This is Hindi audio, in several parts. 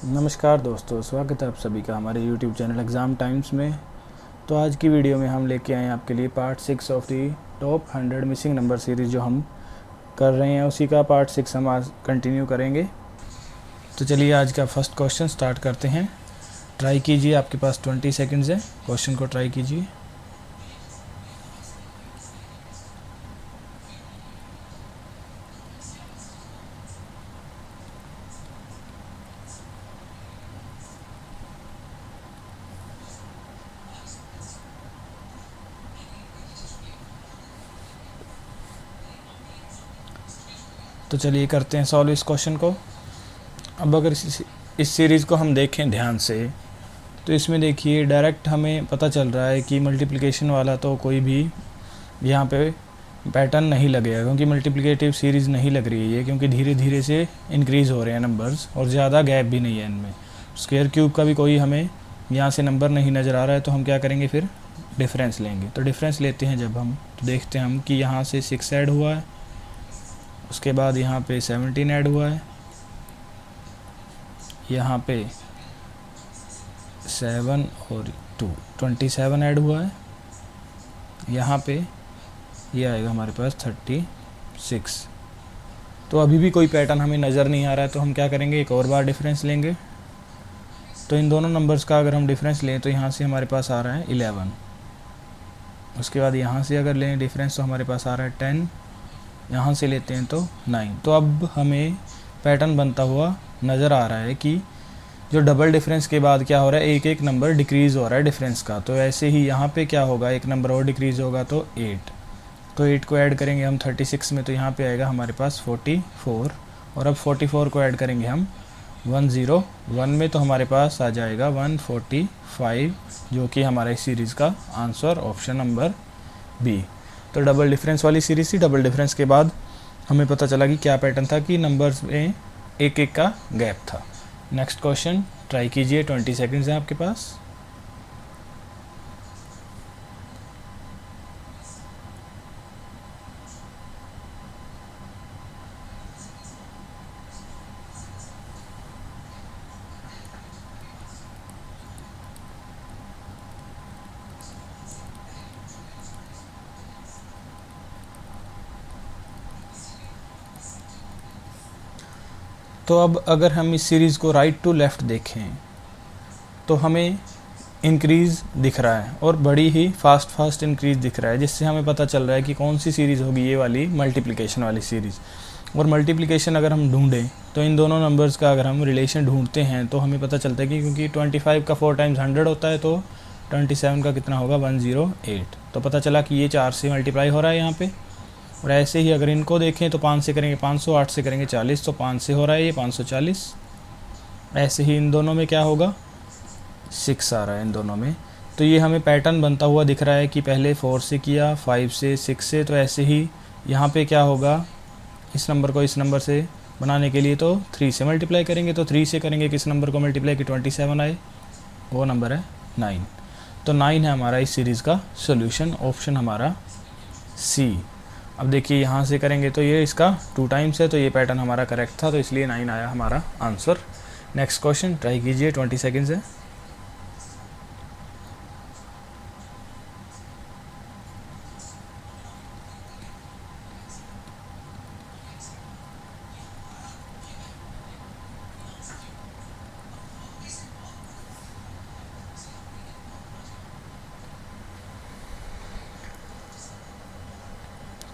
नमस्कार दोस्तों, स्वागत है आप सभी का हमारे YouTube चैनल एग्ज़ाम टाइम्स में। तो आज की वीडियो में हम लेके आए हैं आपके लिए part 6 of the top 100 missing number series जो हम कर रहे हैं, उसी का पार्ट 6 हम आज कंटिन्यू करेंगे। तो चलिए आज का फर्स्ट क्वेश्चन स्टार्ट करते हैं। ट्राई कीजिए, आपके पास 20 सेकेंड्स है, क्वेश्चन को ट्राई कीजिए। तो चलिए करते हैं सॉल्व इस क्वेश्चन को। अब अगर इस सीरीज़ को हम देखें ध्यान से तो इसमें देखिए डायरेक्ट हमें पता चल रहा है कि मल्टीप्लिकेशन वाला तो कोई भी यहाँ पे पैटर्न नहीं लगेगा, क्योंकि मल्टीप्लिकेटिव सीरीज़ नहीं लग रही है ये, क्योंकि धीरे धीरे से इंक्रीज़ हो रहे हैं नंबर्स और ज़्यादा गैप भी नहीं है इनमें। स्क्वायर क्यूब का भी कोई हमें यहाँ से नंबर नहीं नज़र आ रहा है, तो हम क्या करेंगे, फिर डिफरेंस लेंगे। तो डिफरेंस लेते हैं जब हम, तो देखते हैं हम कि यहाँ से 6 ऐड हुआ है, उसके बाद यहाँ पे 17 ऐड हुआ है, यहाँ पे 7 और 2 27 ऐड हुआ है, यहाँ पे ये आएगा हमारे पास 36। तो अभी भी कोई पैटर्न हमें नज़र नहीं आ रहा है, तो हम क्या करेंगे, एक और बार डिफरेंस लेंगे। तो इन दोनों नंबर्स का अगर हम डिफरेंस लें तो यहाँ से हमारे पास आ रहा है 11, उसके बाद यहाँ से अगर लें डिफरेंस तो हमारे पास आ रहा है 10, यहाँ से लेते हैं तो 9। तो अब हमें पैटर्न बनता हुआ नज़र आ रहा है कि जो डबल डिफरेंस के बाद क्या हो रहा है, एक एक नंबर डिक्रीज़ हो रहा है डिफरेंस का। तो ऐसे ही यहाँ पे क्या होगा, एक नंबर और डिक्रीज़ होगा तो 8। तो 8 को ऐड करेंगे हम 36 में, तो यहाँ पे आएगा हमारे पास 44। और अब 44 को ऐड करेंगे हम 101 में, तो हमारे पास आ जाएगा 145, जो कि हमारा इस सीरीज़ का आंसर ऑप्शन नंबर बी। तो डबल डिफरेंस वाली सीरीज़ थी। डबल डिफरेंस के बाद हमें पता चला कि क्या पैटर्न था, कि नंबर्स में एक एक का गैप था। नेक्स्ट क्वेश्चन ट्राई कीजिए, 20 सेकंड्स हैं आपके पास। तो अब अगर हम इस सीरीज़ को राइट टू लेफ़्ट देखें तो हमें इंक्रीज़ दिख रहा है और बड़ी ही फास्ट इंक्रीज़ दिख रहा है, जिससे हमें पता चल रहा है कि कौन सी सीरीज़ होगी, ये वाली मल्टीप्लिकेशन वाली सीरीज़। और मल्टीप्लिकेशन अगर हम ढूंढें तो इन दोनों नंबर्स का अगर हम रिलेशन ढूंढते हैं तो हमें पता चलता है कि क्योंकि 25 का 4 टाइम्स 100 होता है, तो 27 का कितना होगा, 108। तो पता चला कि ये 4 से मल्टीप्लाई हो रहा है यहाँ पे। और ऐसे ही अगर इनको देखें तो 5 से करेंगे 500, 8 से करेंगे 40, तो 5 से हो रहा है ये 540। ऐसे ही इन दोनों में क्या होगा, 6 आ रहा है इन दोनों में। तो ये हमें पैटर्न बनता हुआ दिख रहा है कि पहले 4 से किया, 5 से, 6 से। तो ऐसे ही यहाँ पे क्या होगा, इस नंबर को इस नंबर से बनाने के लिए तो 3 से मल्टीप्लाई करेंगे। तो 3 से करेंगे किस नंबर को मल्टीप्लाई कि 27 आए, वो नंबर है 9। तो 9 है हमारा इस सीरीज़ का सोल्यूशन, ऑप्शन हमारा सी। अब देखिए यहाँ से करेंगे तो ये इसका 2 टाइम्स है, तो ये पैटर्न हमारा करेक्ट था, तो इसलिए 9 आया हमारा आंसर। नेक्स्ट क्वेश्चन ट्राई कीजिए, 20 सेकेंड्स है।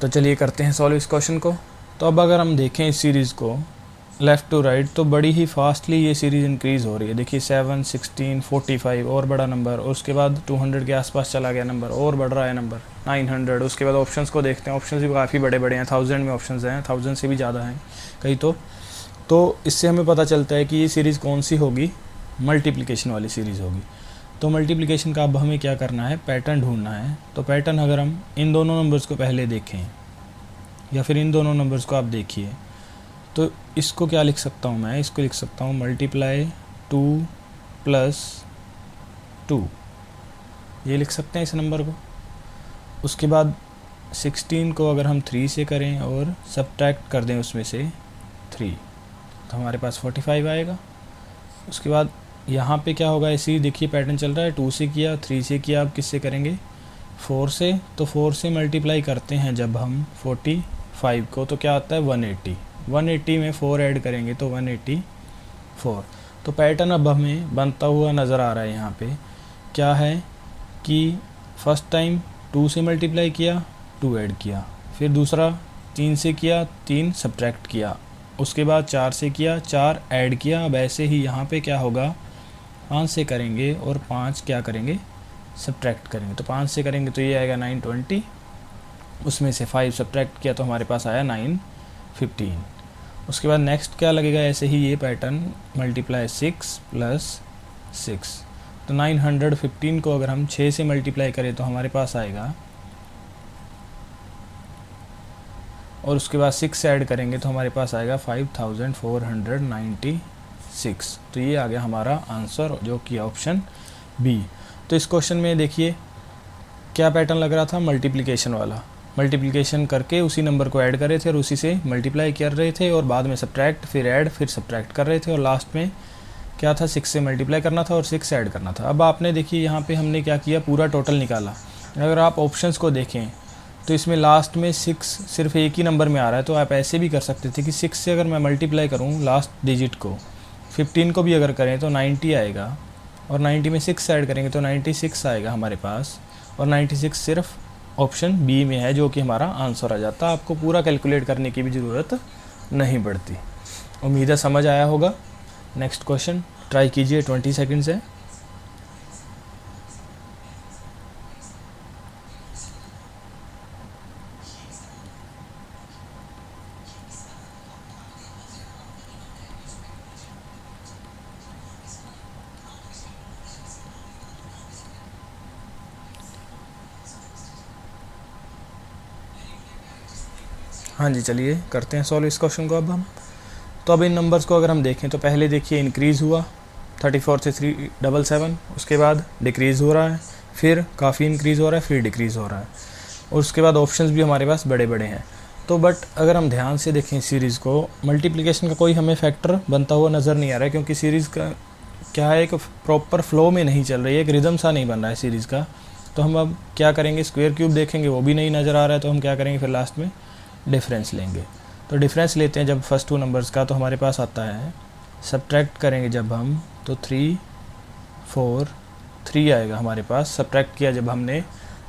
तो चलिए करते हैं सॉल्व इस क्वेश्चन को। तो अब अगर हम देखें इस सीरीज़ को लेफ़्ट टू राइट तो बड़ी ही फास्टली ये सीरीज़ इंक्रीज़ हो रही है। देखिए 7, 16, 45 और बड़ा नंबर, और उसके बाद 200 के आसपास चला गया नंबर, और बढ़ रहा है नंबर 900। उसके बाद ऑप्शंस को देखते हैं, ऑप्शंस भी काफ़ी बड़े बड़े हैं, 1000 में ऑप्शंस हैं, 1000 से भी ज़्यादा हैं कई। तो इससे हमें पता चलता है कि ये सीरीज़ कौन सी होगी, मल्टीप्लिकेशन वाली सीरीज़ होगी। तो मल्टीप्लिकेशन का अब हमें क्या करना है, पैटर्न ढूंढना है। तो पैटर्न अगर हम इन दोनों नंबर्स को पहले देखें या फिर इन दोनों नंबर्स को आप देखिए, तो इसको क्या लिख सकता हूँ मैं, इसको लिख सकता हूँ मल्टीप्लाई 2 + 2, ये लिख सकते हैं इस नंबर को। उसके बाद 16 को अगर हम 3 से करें और सब्ट्रैक्ट कर दें उसमें से 3, तो हमारे पास 45 आएगा। उसके बाद यहाँ पे क्या होगा, ऐसे ही देखिए पैटर्न चल रहा है, 2 से किया, 3 से किया, अब किससे करेंगे, 4 से। तो 4 से मल्टीप्लाई करते हैं जब हम 45 को, तो क्या आता है 180। 180 में 4 ऐड करेंगे तो 184। तो पैटर्न अब हमें बनता हुआ नज़र आ रहा है। यहाँ पे क्या है कि फर्स्ट टाइम 2 से मल्टीप्लाई किया, 2 ऐड किया, फिर दूसरा 3 से किया, 3 सब्ट्रैक्ट किया, उसके बाद 4 से किया, 4 ऐड किया। अब ऐसे ही यहाँ पे क्या होगा, 5 से करेंगे और 5 क्या करेंगे, सब्ट्रैक्ट करेंगे। तो 5 से करेंगे तो ये आएगा 920, उसमें से 5 सब्ट्रैक्ट किया तो हमारे पास आया 915। उसके बाद नेक्स्ट क्या लगेगा, ऐसे ही ये पैटर्न मल्टीप्लाई 6 + 6। तो 915 को अगर हम 6 से मल्टीप्लाई करें तो हमारे पास आएगा, और उसके बाद 6 ऐड करेंगे तो हमारे पास आएगा 5496। तो ये आ गया हमारा आंसर, जो कि ऑप्शन बी। तो इस क्वेश्चन में देखिए क्या पैटर्न लग रहा था, मल्टीप्लिकेशन वाला। मल्टीप्लिकेशन करके उसी नंबर को ऐड कर रहे थे और उसी से मल्टीप्लाई कर रहे थे, और बाद में सब्ट्रैक्ट, फिर ऐड, फिर सब्ट्रैक्ट कर रहे थे, और लास्ट में क्या था, 6 से मल्टीप्लाई करना था और 6 ऐड करना था। अब आपने देखिए यहाँ पे हमने क्या किया, पूरा टोटल निकाला। अगर आप ऑप्शंस को देखें तो इसमें लास्ट में 6 सिर्फ एक ही नंबर में आ रहा है, तो आप ऐसे भी कर सकते थे कि 6 से अगर मैं मल्टीप्लाई करूँ लास्ट डिजिट को, 15 को भी अगर करें तो 90 आएगा, और 90 में 6 ऐड करेंगे तो 96 आएगा हमारे पास, और 96 सिर्फ ऑप्शन बी में है, जो कि हमारा आंसर आ जाता। आपको पूरा कैलकुलेट करने की भी ज़रूरत नहीं पड़ती। उम्मीद है समझ आया होगा। नेक्स्ट क्वेश्चन ट्राई कीजिए, 20 सेकंड्स है। हाँ जी, चलिए करते हैं सॉल्व इस क्वेश्चन को अब हम। तो अब इन नंबर्स को अगर हम देखें तो पहले देखिए इंक्रीज़ हुआ 34 से 377, उसके बाद डिक्रीज़ हो रहा है, फिर काफ़ी इंक्रीज़ हो रहा है, फिर डिक्रीज़ हो रहा है, और उसके बाद ऑप्शंस भी हमारे पास बड़े बड़े हैं। तो बट अगर हम ध्यान से देखें सीरीज़ को, मल्टीप्लिकेशन का कोई हमें फैक्टर बनता हुआ नज़र नहीं आ रहा है, क्योंकि सीरीज़ का क्या है, एक प्रॉपर फ्लो में नहीं चल रही है, एक रिदम सा नहीं बन रहा है सीरीज़ का। तो हम अब क्या करेंगे, स्क्वायर क्यूब देखेंगे, वो भी नहीं नज़र आ रहा है, तो हम क्या करेंगे, फिर लास्ट में डिफरेंस लेंगे। तो डिफरेंस लेते हैं जब फर्स्ट 2 नंबर्स का, तो हमारे पास आता है, सब्ट्रैक्ट करेंगे जब हम तो 3 4 3 आएगा हमारे पास। सब्ट्रैक्ट किया जब हमने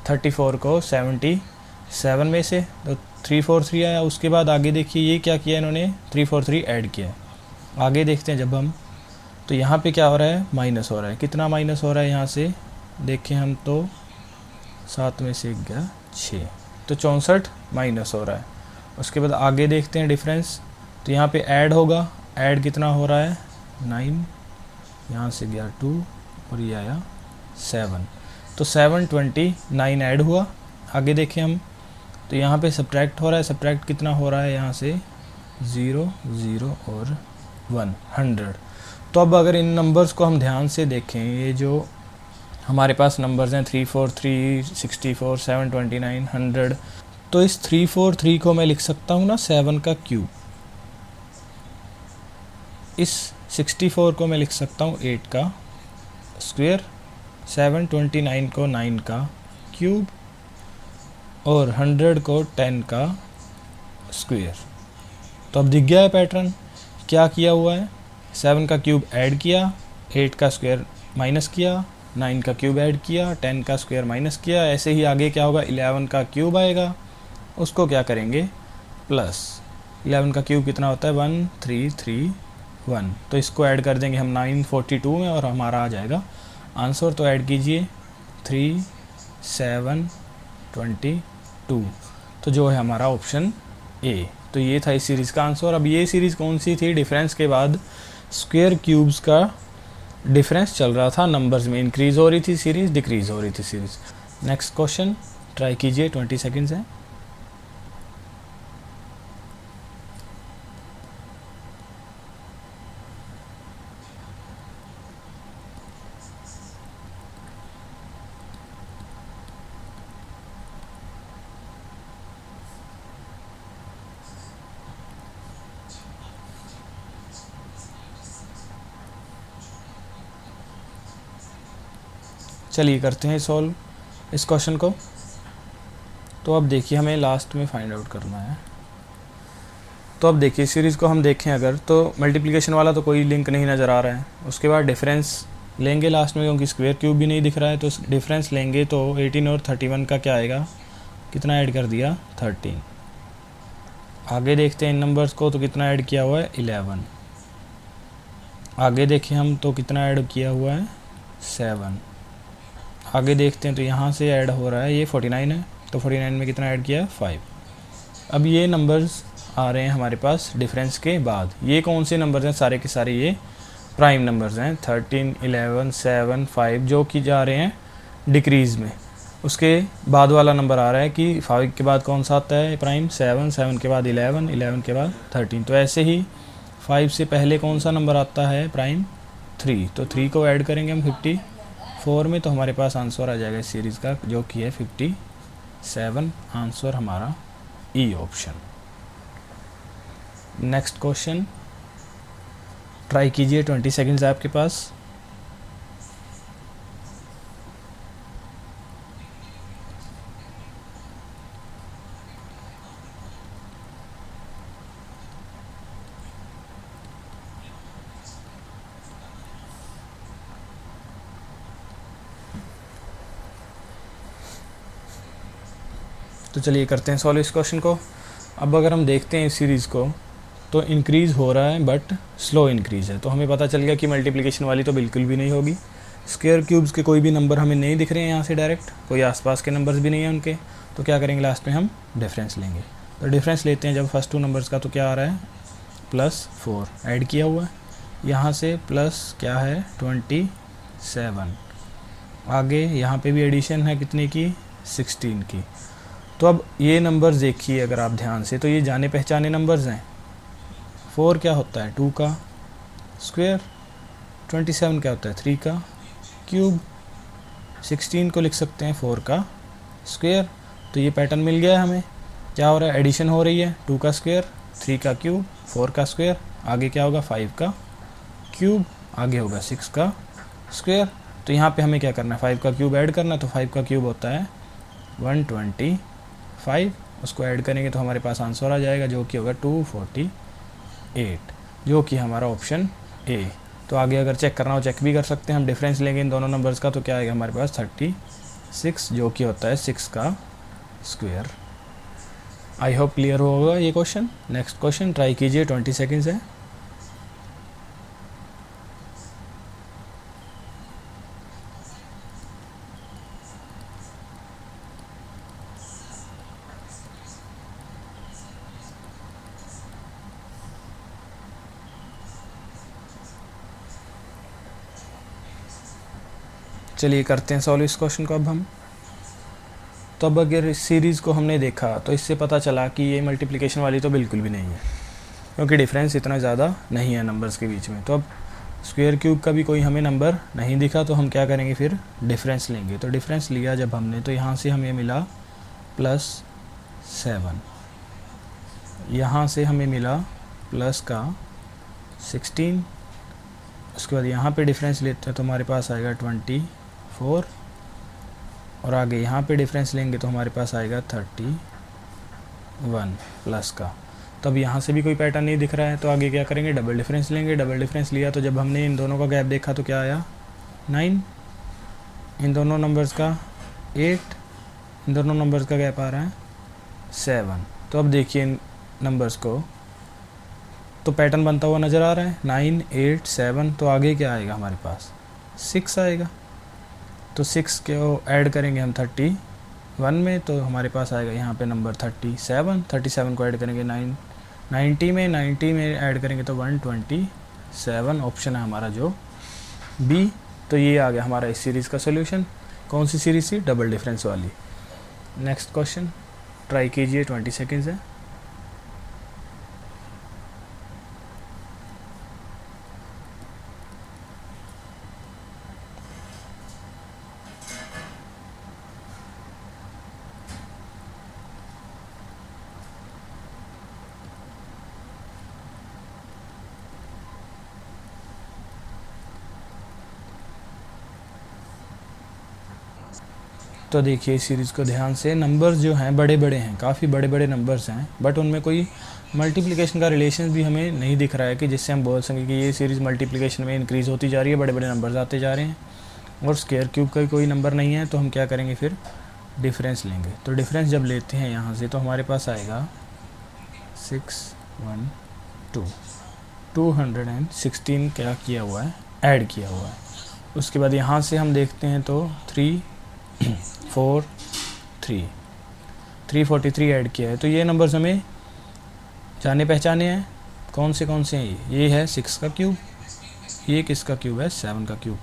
34 को 77 में से, तो 343 आया। उसके बाद आगे देखिए ये क्या किया इन्होंने, 343 ऐड किया। आगे देखते हैं जब हम, तो यहाँ पे क्या हो रहा है, माइनस हो रहा है। कितना माइनस हो रहा है यहाँ से देखें हम, तो 7 में से 1 गया 6, तो 64 माइनस हो रहा है। उसके बाद आगे देखते हैं डिफरेंस, तो यहाँ पे ऐड होगा, ऐड कितना हो रहा है 9, यहाँ से गया 2 और ये आया 7, तो 729 ऐड हुआ। आगे देखें हम, तो यहाँ पे सब्ट्रैक्ट हो रहा है, सब्ट्रैक्ट कितना हो रहा है यहाँ से 0 0 और 1 100। तो अब अगर इन नंबर्स को हम ध्यान से देखें, ये जो हमारे पास नंबर्स हैं 343 64 729 100, तो इस 343 को मैं लिख सकता हूँ ना 7 का क्यूब, इस 64 को मैं लिख सकता हूँ 8 का स्क्वायर, 729 को 9 का क्यूब, और 100 को 10 का स्क्वायर। तो अब दिख गया है पैटर्न, क्या किया हुआ है, 7 का क्यूब ऐड किया, 8 का स्क्वायर माइनस किया, 9 का क्यूब ऐड किया, 10 का स्क्वायर माइनस किया। ऐसे ही आगे क्या होगा, 11 का क्यूब आएगा, उसको क्या करेंगे प्लस। 11 का क्यूब कितना होता है 1331, तो इसको ऐड कर देंगे हम 942 में और हमारा आ जाएगा आंसर। तो ऐड कीजिए 3722, तो जो है हमारा ऑप्शन ए। तो ये था इस सीरीज़ का आंसर। अब ये सीरीज़ कौन सी थी, डिफरेंस के बाद स्क्वायर क्यूब्स का डिफरेंस चल रहा था नंबर्स में, इंक्रीज़ हो रही थी सीरीज़, डिक्रीज़ हो रही थी सीरीज़। नेक्स्ट क्वेश्चन ट्राई कीजिए, 20 सेकेंड्स है। चलिए करते हैं सॉल्व इस क्वेश्चन को। तो अब देखिए हमें लास्ट में फाइंड आउट करना है। तो अब देखिए सीरीज़ को हम देखें अगर, तो मल्टीप्लिकेशन वाला तो कोई लिंक नहीं नज़र आ रहा है। उसके बाद डिफरेंस लेंगे लास्ट में, क्योंकि स्क्वायर क्यूब भी नहीं दिख रहा है, तो डिफरेंस लेंगे तो 18 और 31 का क्या आएगा, कितना ऐड कर दिया, 13। आगे देखते हैं इन नंबर्स को, तो कितना ऐड किया हुआ है, 11। आगे देखें हम तो कितना ऐड किया हुआ है, 7। आगे देखते हैं तो यहाँ से ऐड हो रहा है, ये 49 है, तो 49 में कितना ऐड किया है, 5। अब ये नंबर्स आ रहे हैं हमारे पास डिफरेंस के बाद। ये कौन से नंबर्स हैं, सारे के सारे ये प्राइम नंबर्स हैं, 13, 11, 7, 5, जो कि जा रहे हैं डिक्रीज़ में। उसके बाद वाला नंबर आ रहा है कि 5 के बाद कौन सा आता है प्राइम, 7, 7 के बाद 11, 11 के बाद 13। तो ऐसे ही 5 से पहले कौन सा नंबर आता है प्राइम, 3। तो 3 को ऐड करेंगे हम 54 में, तो हमारे पास आंसर आ जाएगा इस सीरीज़ का, जो कि है 57। आंसर हमारा E option. Next question try कीजिए, 20 सेकंड्स है आपके पास। तो चलिए करते हैं सॉल्व इस क्वेश्चन को। अब अगर हम देखते हैं इस सीरीज़ को, तो इंक्रीज़ हो रहा है बट स्लो इंक्रीज़ है। तो हमें पता चल गया कि मल्टीप्लिकेशन वाली तो बिल्कुल भी नहीं होगी। स्क्वायर क्यूब्स के कोई भी नंबर हमें नहीं दिख रहे हैं यहाँ से डायरेक्ट, कोई आसपास के नंबर्स भी नहीं हैं उनके। तो क्या करेंगे, लास्ट में हम डिफरेंस लेंगे। तो डिफरेंस लेते हैं जब फर्स्ट 2 नंबर्स का, तो क्या आ रहा है, +4 ऐड किया हुआ है। यहाँ से प्लस क्या है, 27। आगे यहाँ पे भी एडिशन है कितने की, 16 की। तो अब ये नंबर्स देखिए अगर आप ध्यान से, तो ये जाने पहचाने नंबर्स हैं। 4 क्या होता है, 2 का स्क्वायर। 27 क्या होता है, 3 का क्यूब। 16 को लिख सकते हैं 4 का स्क्वायर। तो ये पैटर्न मिल गया है हमें। क्या हो रहा है, एडिशन हो रही है, 2 का स्क्वायर, 3 का क्यूब, 4 का स्क्वायर। आगे क्या होगा, 5 का क्यूब, आगे होगा 6 का स्क्वायर। तो यहाँ पे हमें क्या करना है, 5 का क्यूब ऐड करना है। तो 5 का क्यूब होता है 125। उसको ऐड करेंगे तो हमारे पास आंसर आ जाएगा, जो कि होगा 248, जो कि हमारा ऑप्शन ए। तो आगे अगर चेक करना हो चेक भी कर सकते हैं हम। डिफरेंस लेंगे इन दोनों नंबर्स का, तो क्या आएगा हमारे पास 36, जो कि होता है 6 का स्क्वायर। आई होप क्लियर होगा ये क्वेश्चन। नेक्स्ट क्वेश्चन ट्राई कीजिए, 20 सेकेंड्स है। चलिए करते हैं सॉल्व इस क्वेश्चन को अब हम। तो अब अगर इस सीरीज़ को हमने देखा, तो इससे पता चला कि ये मल्टीप्लिकेशन वाली तो बिल्कुल भी नहीं है, क्योंकि डिफरेंस इतना ज़्यादा नहीं है नंबर्स के बीच में। तो अब स्क्वायर क्यूब का भी कोई हमें नंबर नहीं दिखा, तो हम क्या करेंगे, फिर डिफरेंस लेंगे। तो डिफरेंस लिया जब हमने, तो यहाँ से हमें मिला +7, यहाँ से हमें मिला प्लस का 16। उसके बाद यहाँ पे डिफरेंस लेते हैं तो हमारे पास आएगा 24, और आगे यहाँ पे डिफरेंस लेंगे तो हमारे पास आएगा 31 प्लस का। तो अब यहाँ से भी कोई पैटर्न नहीं दिख रहा है, तो आगे क्या करेंगे, डबल डिफरेंस लेंगे। डबल डिफरेंस लिया तो जब हमने इन दोनों का गैप देखा तो क्या आया, 9। इन दोनों नंबर्स का 8, इन दोनों नंबर्स का गैप आ रहा है 7। तो अब देखिए इन नंबर्स को, तो पैटर्न बनता हुआ नज़र आ रहा है, 9, 8, 7। तो आगे क्या आएगा हमारे पास, 6 आएगा। तो 6 को ऐड करेंगे हम 31 में, तो हमारे पास आएगा यहाँ पे नंबर 37। 37 को ऐड करेंगे 90 में, 90 में ऐड करेंगे तो 127। ऑप्शन है हमारा जो बी। तो ये आ गया हमारा इस सीरीज़ का सोल्यूशन। कौन सी सीरीज़ थी, डबल डिफरेंस वाली। नेक्स्ट क्वेश्चन ट्राई कीजिए, 20 सेकेंड्स है। तो देखिए इस सीरीज़ को ध्यान से, नंबर्स जो हैं बड़े बड़े हैं, काफ़ी बड़े बड़े नंबर्स हैं, बट उनमें कोई मल्टीप्लिकेशन का रिलेशन भी हमें नहीं दिख रहा है कि जिससे हम बोल सकें कि ये सीरीज़ मल्टीप्लिकेशन में इंक्रीज़ होती जा रही है, बड़े बड़े नंबर्स आते जा रहे हैं। और स्क्वायर क्यूब का कोई नंबर नहीं है, तो हम क्या करेंगे फिर, डिफरेंस लेंगे। तो डिफरेंस जब लेते हैं यहाँ से तो हमारे पास आएगा 612, 216 क्या किया हुआ है, ऐड किया हुआ है। उसके बाद यहाँ से हम देखते हैं तो 343 ऐड किया है। तो ये नंबर्स हमें जाने पहचाने हैं। कौन से हैं ये है 6 का क्यूब, ये किसका क्यूब है, 7 का क्यूब।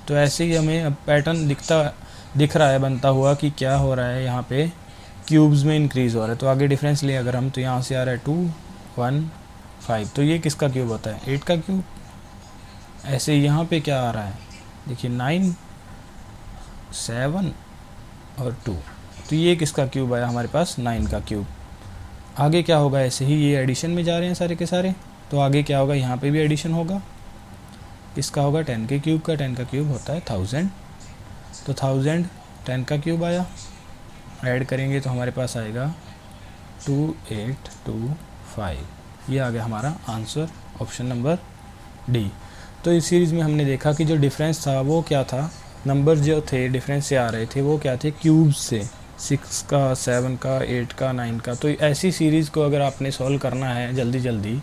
तो ऐसे ही हमें अब पैटर्न दिख रहा है बनता हुआ कि क्या हो रहा है, यहाँ पे क्यूब्स में इंक्रीज़ हो रहा है। तो आगे डिफरेंस ले अगर हम, तो यहाँ से आ रहा है 215, तो ये किसका क्यूब होता है, 8 का क्यूब। ऐसे यहाँ पे क्या आ रहा है, देखिए 9, 7 और 2, तो ये किसका क्यूब आया हमारे पास, 9 का क्यूब। आगे क्या होगा, ऐसे ही ये एडिशन में जा रहे हैं सारे के सारे, तो आगे क्या होगा, यहाँ पे भी एडिशन होगा, किसका होगा, 10 के क्यूब का। 10 का क्यूब होता है 1000, तो 1000 10 का क्यूब आया। ऐड करेंगे तो हमारे पास आएगा 2825, ये आ गया हमारा आंसर, ऑप्शन नंबर डी। तो इस सीरीज़ में हमने देखा कि जो डिफरेंस था वो क्या था, नंबर जो थे डिफरेंस से आ रहे थे वो क्या थे, क्यूब्स से, 6 का, 7 का, 8 का, 9 का। तो ऐसी सीरीज़ को अगर आपने सॉल्व करना है जल्दी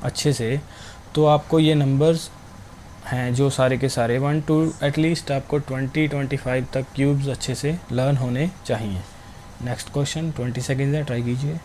अच्छे से, तो आपको ये नंबर्स हैं जो सारे के सारे 1 to एटलीस्ट आपको 20-25 तक क्यूब्स अच्छे से लर्न होने चाहिए। नेक्स्ट क्वेश्चन 20 सेकेंड है, ट्राई कीजिए।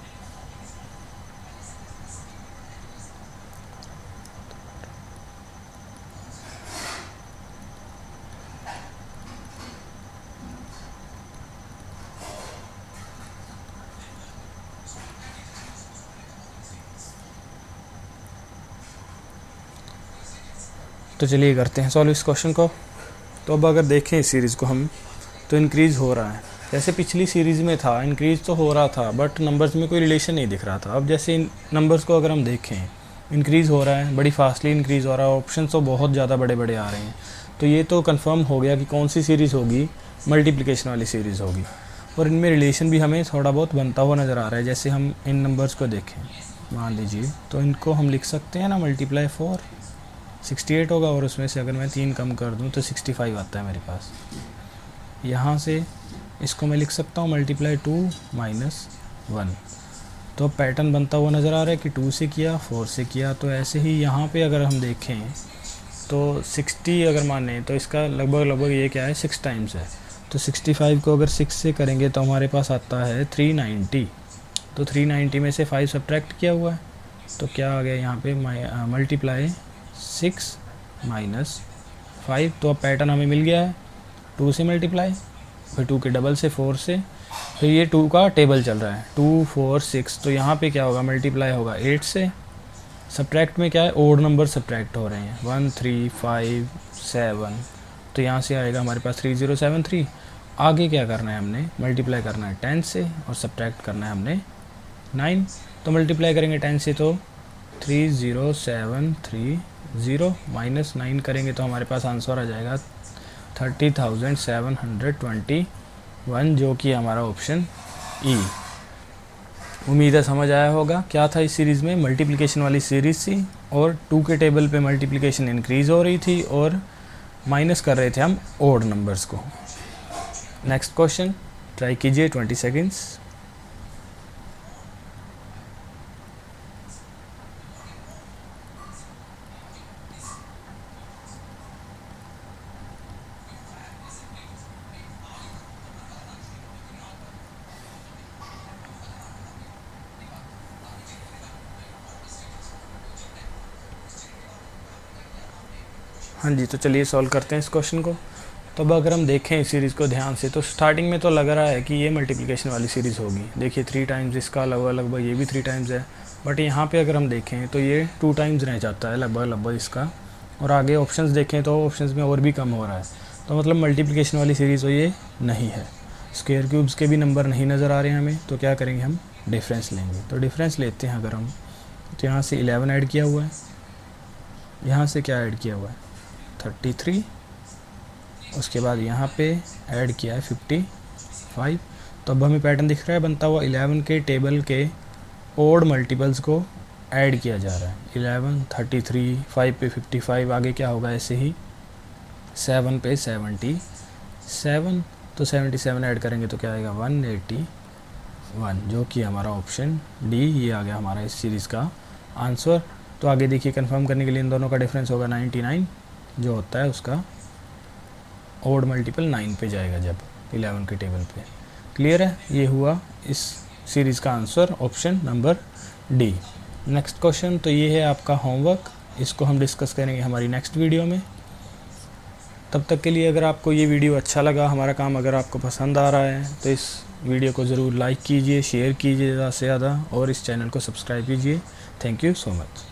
तो चलिए करते हैं सॉल्व इस क्वेश्चन को। तो अब अगर देखें इस सीरीज़ को हम, तो इंक्रीज़ हो रहा है, जैसे पिछली सीरीज़ में था इंक्रीज़ तो हो रहा था, बट नंबर्स में कोई रिलेशन नहीं दिख रहा था। अब जैसे इन नंबर्स को अगर हम देखें, इंक्रीज़ हो रहा है, बड़ी फास्टली इंक्रीज़ हो रहा है, ऑप्शन तो बहुत ज़्यादा बड़े बड़े आ रहे हैं। तो ये तो कंफर्म हो गया कि कौन सी सीरीज़ होगी, मल्टीप्लिकेशन वाली सीरीज़ होगी। और इनमें रिलेशन भी हमें थोड़ा बहुत बनता हुआ नज़र आ रहा है। जैसे हम इन नंबर्स को देखें, मान लीजिए, तो इनको हम लिख सकते हैं ना, मल्टीप्लाई 4 68 होगा, और उसमें से अगर मैं 3 कम कर दूं तो 65 आता है मेरे पास। यहाँ से इसको मैं लिख सकता हूँ मल्टीप्लाई 2 माइनस 1। तो अब पैटर्न बनता हुआ नज़र आ रहा है कि 2 से किया, 4 से किया। तो ऐसे ही यहाँ पे अगर हम देखें तो 60 अगर माने तो इसका लगभग ये क्या है, 6 टाइम्स है। तो 65 को अगर 6 से करेंगे तो हमारे पास आता है 390। तो 390 में से 5 सब्ट्रैक्ट किया हुआ है, तो क्या आ गया यहाँ पे, मल्टीप्लाई 6 माइनस 5। तो अब पैटर्न हमें मिल गया है, 2 से मल्टीप्लाई, फिर 2 के डबल से 4 से, फिर ये 2 का टेबल चल रहा है, 2 4 6। तो यहाँ पे क्या होगा, मल्टीप्लाई होगा 8 से, सब्ट्रैक्ट में क्या है, ओड नंबर सब्ट्रैक्ट हो रहे हैं, 1 3 5 7। तो यहाँ से आएगा हमारे पास 3073। आगे क्या करना है हमने, मल्टीप्लाई करना है 10 से, और सब्ट्रैक्ट करना है हमने 9। तो मल्टीप्लाई करेंगे 10 से तो 30730 माइनस 9 करेंगे तो हमारे पास आंसर आ जाएगा 30,721, जो कि हमारा ऑप्शन ई। उम्मीद है समझ आया होगा क्या था इस सीरीज़ में। मल्टीप्लिकेशन वाली सीरीज़ थी, और 2 के टेबल पे मल्टीप्लिकेशन इंक्रीज़ हो रही थी, और माइनस कर रहे थे हम ओड नंबर्स को। नेक्स्ट क्वेश्चन ट्राई कीजिए, 20 सेकेंड्स। हाँ जी, तो चलिए सॉल्व करते हैं इस क्वेश्चन को। तो अब अगर हम देखें इस सीरीज़ को ध्यान से, तो स्टार्टिंग में तो लग रहा है कि ये मल्टीप्लिकेशन वाली सीरीज़ होगी। देखिए 3 टाइम्स इसका, लगभग ये भी 3 टाइम्स है, बट यहाँ पे अगर हम देखें तो ये 2 टाइम्स रह जाता है लगभग इसका। और आगे ऑप्शंस देखें तो ऑप्शंस में और भी कम हो रहा है, तो मतलब मल्टीप्लिकेशन वाली सीरीज़ तो ये नहीं है। स्क्वायर क्यूब्स के भी नंबर नहीं नज़र आ रहे हैं हमें, तो क्या करेंगे हम, डिफरेंस लेंगे। तो डिफरेंस लेते हैं अगर हम, तो यहाँ से 11 ऐड किया हुआ है, यहाँ से क्या ऐड किया हुआ है, 33। उसके बाद यहाँ पे ऐड किया है 5। तो अब हमें पैटर्न दिख रहा है बनता हुआ 11 के टेबल के ओड मल्टीपल्स को ऐड किया जा रहा है। 11, 33, 5 पे 55, आगे क्या होगा ऐसे ही 7 पे 77, तो 77 ऐड करेंगे तो क्या आएगा 181, जो कि हमारा ऑप्शन डी ये आ गया हमारा इस सीरीज़ का आंसर। तो आगे देखिए कंफर्म करने के लिए इन दोनों का डिफरेंस होगा 99, जो होता है उसका ओड मल्टीपल 9 पे जाएगा जब 11 के टेबल पे। क्लियर है, ये हुआ इस सीरीज़ का answer option number D. Next question, तो ये है आपका होमवर्क, इसको हम डिस्कस करेंगे हमारी नेक्स्ट वीडियो में। तब तक के लिए अगर आपको ये वीडियो अच्छा लगा, हमारा काम अगर आपको पसंद आ रहा है, तो इस वीडियो को ज़रूर लाइक कीजिए, शेयर कीजिए ज़्यादा से ज़्यादा और इस चैनल को सब्सक्राइब कीजिए। Thank you so much.